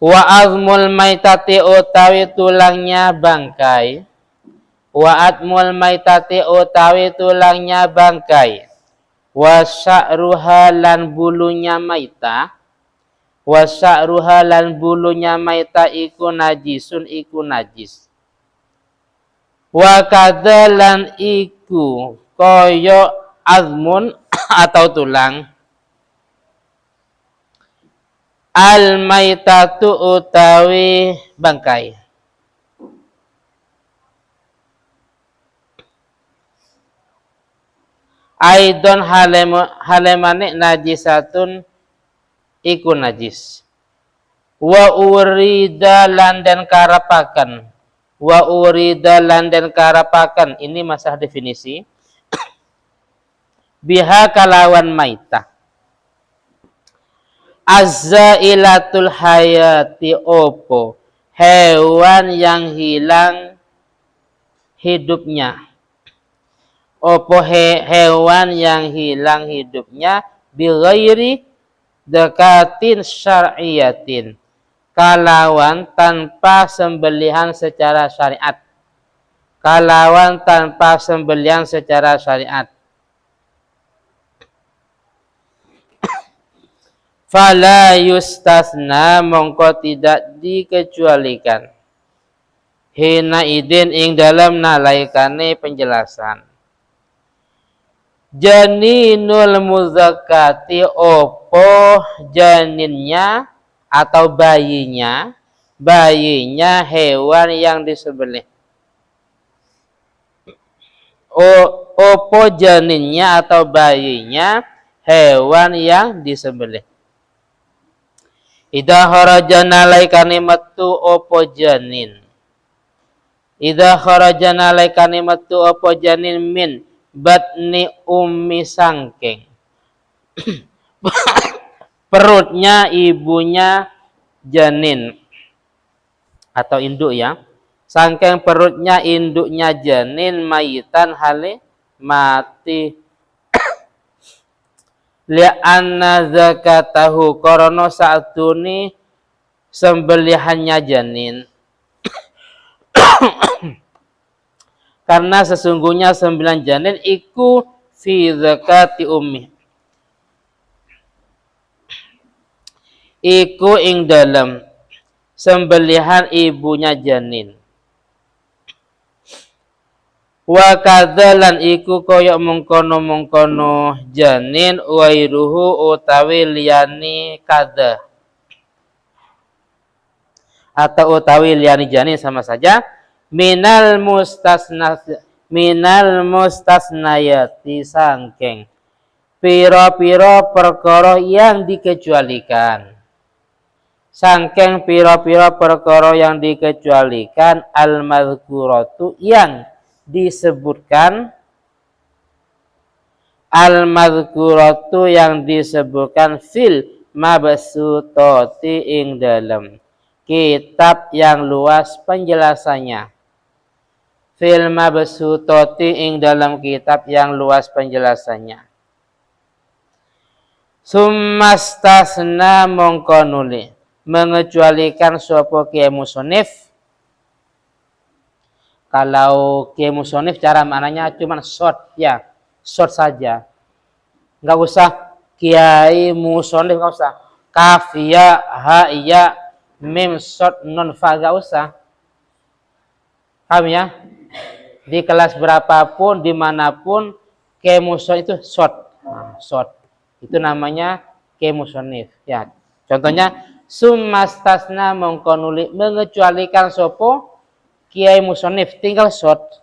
Wa azmul maitati utawi tulangnya bangkai. Wa atmul maitati utawi tulangnya bangkai. Wa sya'ruha lan bulunya maita. Wa sya'ruha lan bulunya maita iku najisun iku najis. Wa kadzalan iku koyo azmun atau tulang. Al maitatu utawi bangkai. Aidon halemane najisatun iku najis. Wa urida lan den karapaken. Wa urida lan den karapaken. Ini masalah definisi. Biha kalawan maita. Azzailatul hayati opo. Hewan yang hilang hidupnya. Opo hewan yang hilang hidupnya bighairi dakatin syar'iyatin, kalawan tanpa sembelihan secara syariat. Kalawan tanpa sembelihan secara syariat. Fala yustasna mongko tidak dikecualikan. Hina idin ing dalam nalaikane penjelasan. Janinul muzakkati opo janinnya atau bayinya hewan yang disembelih. Opo janinnya atau bayinya hewan yang disembelih. Idza kharaja nalaikane metu opo janin. Idza kharaja nalaikane metu opo janin min batni ummi sangking. Perutnya ibunya janin atau induk ya. Sangking perutnya induknya janin mayitan hale mati. Li'anna zakatahu korono saatuni sembelihannya janin. Karena sesungguhnya sembilan janin iku fi zakati ummi. Iku ing dalam sembelihan ibunya janin. Wa kadzalan iku koyok mengkono-mengkono janin wairuhu utawi liyani kadza. Atau utawi liyani janin sama saja. Minal mustasnayati sangking piro-piro perkara yang dikecualikan. Sangking piro-piro perkara yang dikecualikan al-madhkuratu yang disebutkan fil mabsutoti ing dalam kitab yang luas penjelasannya. Fil mabsutoti ing dalam kitab yang luas penjelasannya. Summastasna mongko nuli mengecualikan sapa kiai musonif. Kalau kiai musonif cara maknanya cuma short ya, short saja. Enggak usah kiai musonif, enggak usah. Kaf ya, ha ya, mim short non fa enggak usah. Paham ya? Di kelas berapapun, dimanapun, kemuson itu short. Nah, short. Itu namanya kemusonif. Ya. Contohnya, summastasna mengkonuli, mengecualikan sopo, kiai musonif, tinggal short.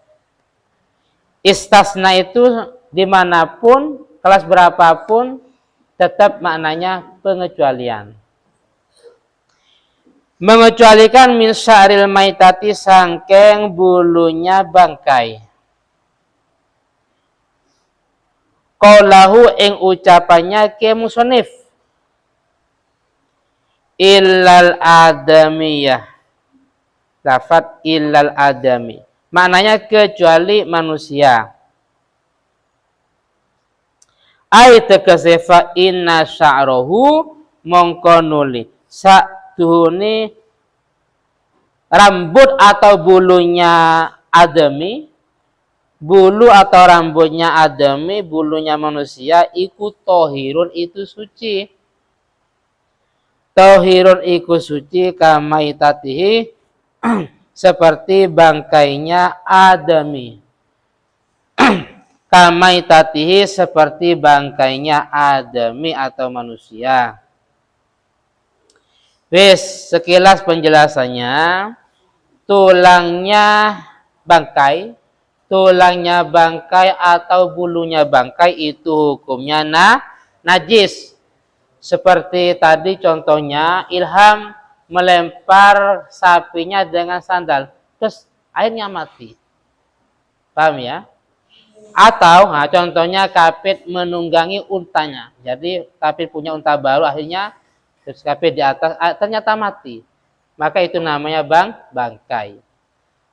Istasna itu dimanapun, kelas berapapun, tetap maknanya pengecualian. Mengecualikan min sya'ril maitati sangkeng bulunya bangkai. Qaulahu ing ucapannya ke musonif. Illal adamiyah. Lafat illal adami. Maknanya kecuali manusia. Ayat kesefa inna sya'rohu mongkonuli. tuhuni rambut atau bulunya adami, bulu atau rambutnya adami, bulunya manusia, iku tohirun itu suci. Tohirun iku suci kamaitatihi seperti bangkainya adami. Kamaitatihi seperti bangkainya adami atau manusia. Wes, sekilas penjelasannya, tulangnya bangkai atau bulunya bangkai itu hukumnya najis. Seperti tadi contohnya, Ilham melempar sapinya dengan sandal, terus airnya mati. Paham ya? Atau contohnya Kapit menunggangi untanya. Jadi Kapit punya unta baru, akhirnya terus Kapit di atas, ternyata mati. Maka itu namanya bangkai.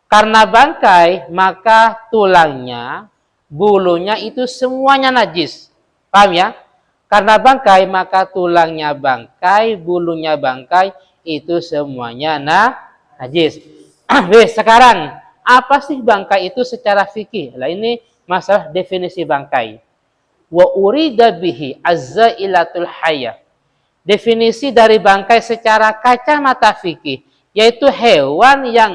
Karena bangkai, maka tulangnya, bulunya itu semuanya najis. Paham ya? Karena bangkai, maka tulangnya bangkai, bulunya bangkai, itu semuanya najis. Sekarang, apa sih bangkai itu secara fikih? Lah ini masalah definisi bangkai. Wa urida bihi azzailatul hayya. Definisi dari bangkai secara kacamata fikih, yaitu hewan yang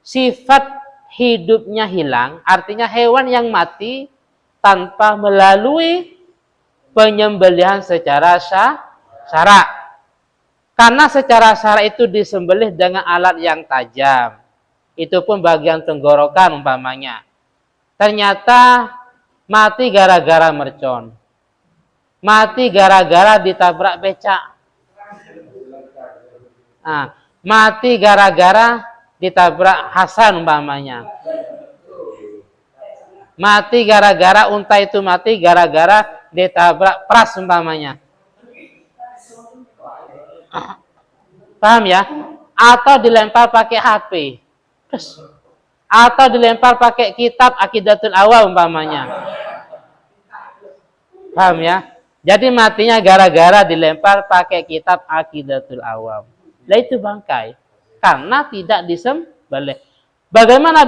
sifat hidupnya hilang, artinya hewan yang mati tanpa melalui penyembelihan secara syara. Karena secara syara itu disembelih dengan alat yang tajam. Itu pun bagian tenggorokan umpamanya. Ternyata mati gara-gara mercon. Mati gara-gara ditabrak becak. Mati gara-gara ditabrak Hasan umpamanya. Mati gara-gara unta itu mati gara-gara ditabrak Pras umpamanya. Paham ya? Atau dilempar pakai HP. Atau dilempar pakai kitab Aqidatul Awam umpamanya. Paham ya? Jadi matinya gara-gara dilempar pakai kitab Aqidatul Awam. Lah itu bangkai. Karena tidak disembelih. Bagaimana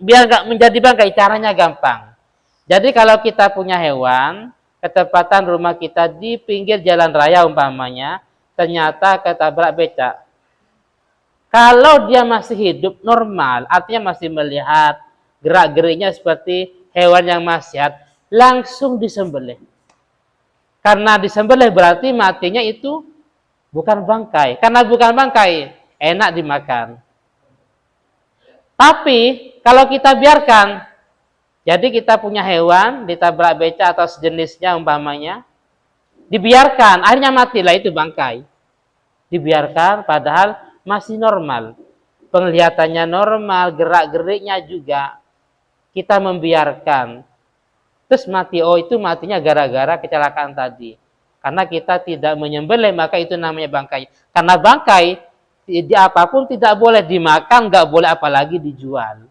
biar nggak menjadi bangkai? Caranya gampang. Jadi kalau kita punya hewan, ketepatan rumah kita di pinggir jalan raya umpamanya, ternyata ketabrak becak. Kalau dia masih hidup normal, artinya masih melihat gerak-geriknya seperti hewan yang masih sehat, langsung disembelih. Karena disembelih berarti matinya itu bukan bangkai. Karena bukan bangkai, enak dimakan. Tapi kalau kita biarkan, jadi kita punya hewan ditabrak becak atau sejenisnya umpamanya, dibiarkan, akhirnya matilah itu bangkai. Dibiarkan padahal masih normal. Penglihatannya normal, gerak-geriknya juga. Kita membiarkan. Terus mati, itu matinya gara-gara kecelakaan tadi. Karena kita tidak menyembelih, maka itu namanya bangkai. Karena bangkai, apapun tidak boleh dimakan, nggak boleh apalagi dijual.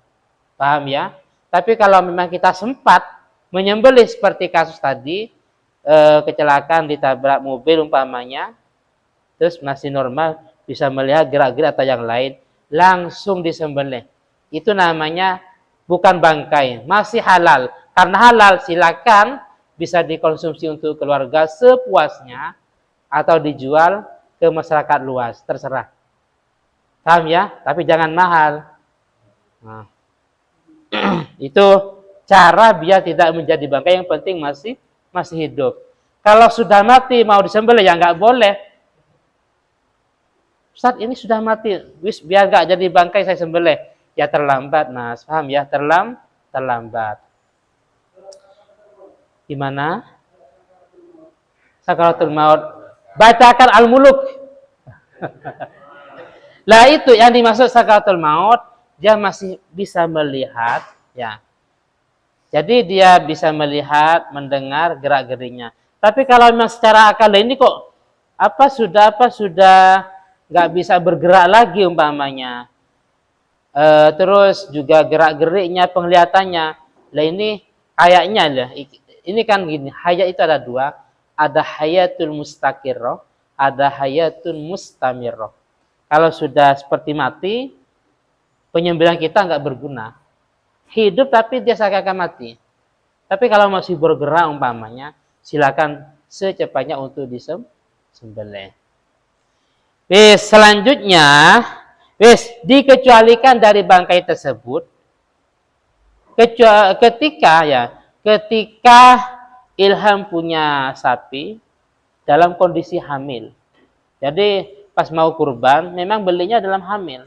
Paham ya? Tapi kalau memang kita sempat menyembelih seperti kasus tadi, kecelakaan ditabrak mobil umpamanya, terus masih normal, bisa melihat gerak-gerik atau yang lain, langsung disembelih. Itu namanya bukan bangkai, masih halal. Karena halal, silakan bisa dikonsumsi untuk keluarga sepuasnya atau dijual ke masyarakat luas, terserah. Paham ya? Tapi jangan mahal. Nah, itu cara biar tidak menjadi bangkai, yang penting masih hidup. Kalau sudah mati mau disembelih ya nggak boleh. Ustaz, ini sudah mati, biar nggak jadi bangkai saya sembelih. Ya terlambat, Mas. Paham ya? Terlambat. Gimana? Sakaratul maut. Bacakan Al-Muluk. Lah itu yang dimaksud sakaratul maut, dia masih bisa melihat, ya. Jadi dia bisa melihat, mendengar gerak-geriknya. Tapi kalau memang secara akal ini kok sudah nggak bisa bergerak lagi umpamanya. Terus juga gerak-geriknya, penglihatannya. Lah ini kayaknya lah. Ini kan gini, hayat itu ada dua. Ada hayatul mustaqirroh, ada hayatul mustamirroh. Kalau sudah seperti mati, penyembelihan kita nggak berguna. Hidup tapi dia seakan-akan mati. Tapi kalau masih bergerak umpamanya, silakan secepatnya untuk disembelih. Wis, selanjutnya, wis dikecualikan dari bangkai tersebut ketika Ilham punya sapi dalam kondisi hamil. Jadi pas mau kurban memang belinya dalam hamil.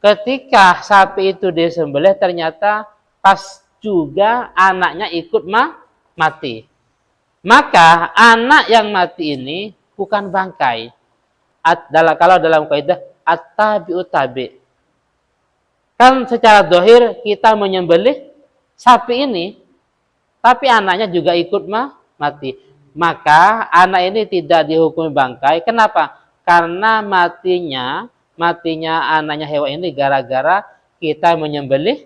Ketika sapi itu disembelih ternyata pas juga anaknya ikut mati. Maka anak yang mati ini bukan bangkai. Kalau dalam kaidah at-tabi'ut tabi'. Kan secara dohir kita menyembelih sapi ini, tapi anaknya juga ikut mati. Maka anak ini tidak dihukumi bangkai. Kenapa? Karena matinya anaknya hewan ini gara-gara kita menyembelih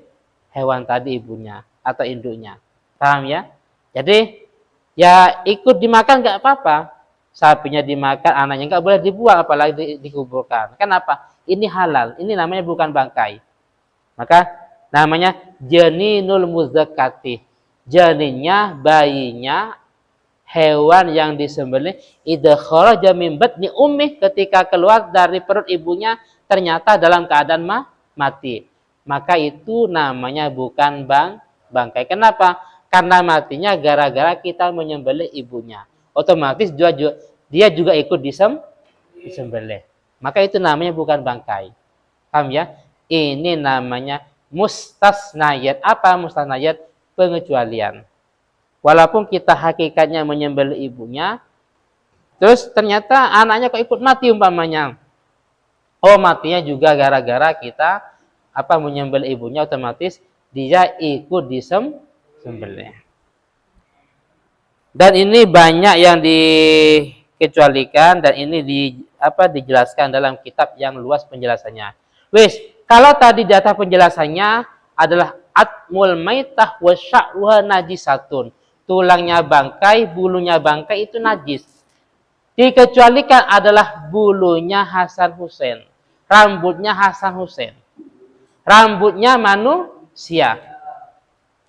hewan tadi ibunya atau induknya. Paham ya? Jadi ya ikut dimakan nggak apa-apa. Sapinya dimakan, anaknya nggak boleh dibuang, apalagi dikuburkan. Kenapa? Ini halal. Ini namanya bukan bangkai. Maka namanya janinul muzakkati. Janinnya, bayinya, hewan yang disembelih idza kharaja min batni ummih, ketika keluar dari perut ibunya ternyata dalam keadaan mati. Maka itu namanya bukan bangkai. Kenapa? Karena matinya gara-gara kita menyembelih ibunya. Otomatis dia juga ikut disembelih. Maka itu namanya bukan bangkai. Paham ya? Ini namanya mustasnayat. Apa mustasnayat? Pengecualian. Walaupun kita hakikatnya menyembelih ibunya, terus ternyata anaknya kok ikut mati umpamanya. Oh, matinya juga gara-gara kita menyembelih ibunya, otomatis dia ikut disembelih. Dan ini banyak yang dikecualikan dan ini dijelaskan dalam kitab yang luas penjelasannya. Wis, kalau tadi data penjelasannya adalah atmul maitah wa sya'ruha najisatun. Tulangnya bangkai, bulunya bangkai itu najis. Dikecualikan adalah bulunya Hasan Hussein, rambutnya Hasan Hussein. Rambutnya manusia.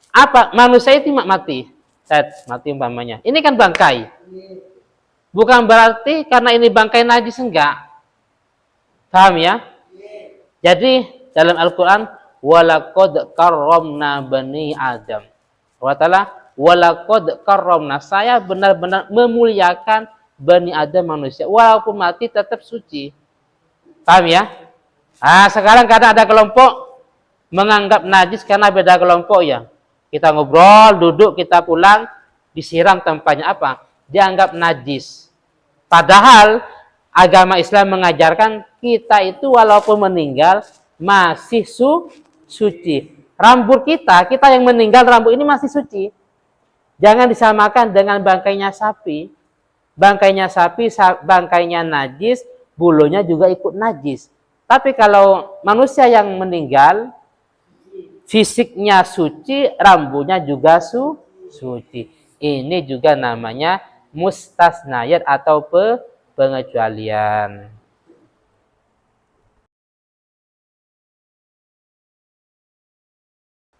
Apa? Manusia itu mati. Mati umpamanya. Ini kan bangkai. Bukan berarti karena ini bangkai najis, enggak. Paham ya? Jadi dalam Al-Quran, walaqad karramna bani Adam. Allah Ta'ala, walaqad karramna, saya benar-benar memuliakan bani Adam, manusia. Walaupun mati tetap suci. Paham ya? Sekarang kadang ada kelompok menganggap najis karena beda kelompok ya. Kita ngobrol, duduk, kita pulang, disiram tempatnya apa? Dianggap najis. Padahal agama Islam mengajarkan kita itu walaupun meninggal masih suci. Rambut kita yang meninggal rambut ini masih suci. Jangan disamakan dengan bangkainya sapi. Bangkainya sapi, bangkainya najis, bulunya juga ikut najis. Tapi kalau manusia yang meninggal, fisiknya suci, rambutnya juga suci. Ini juga namanya mustasnayat atau pengecualian.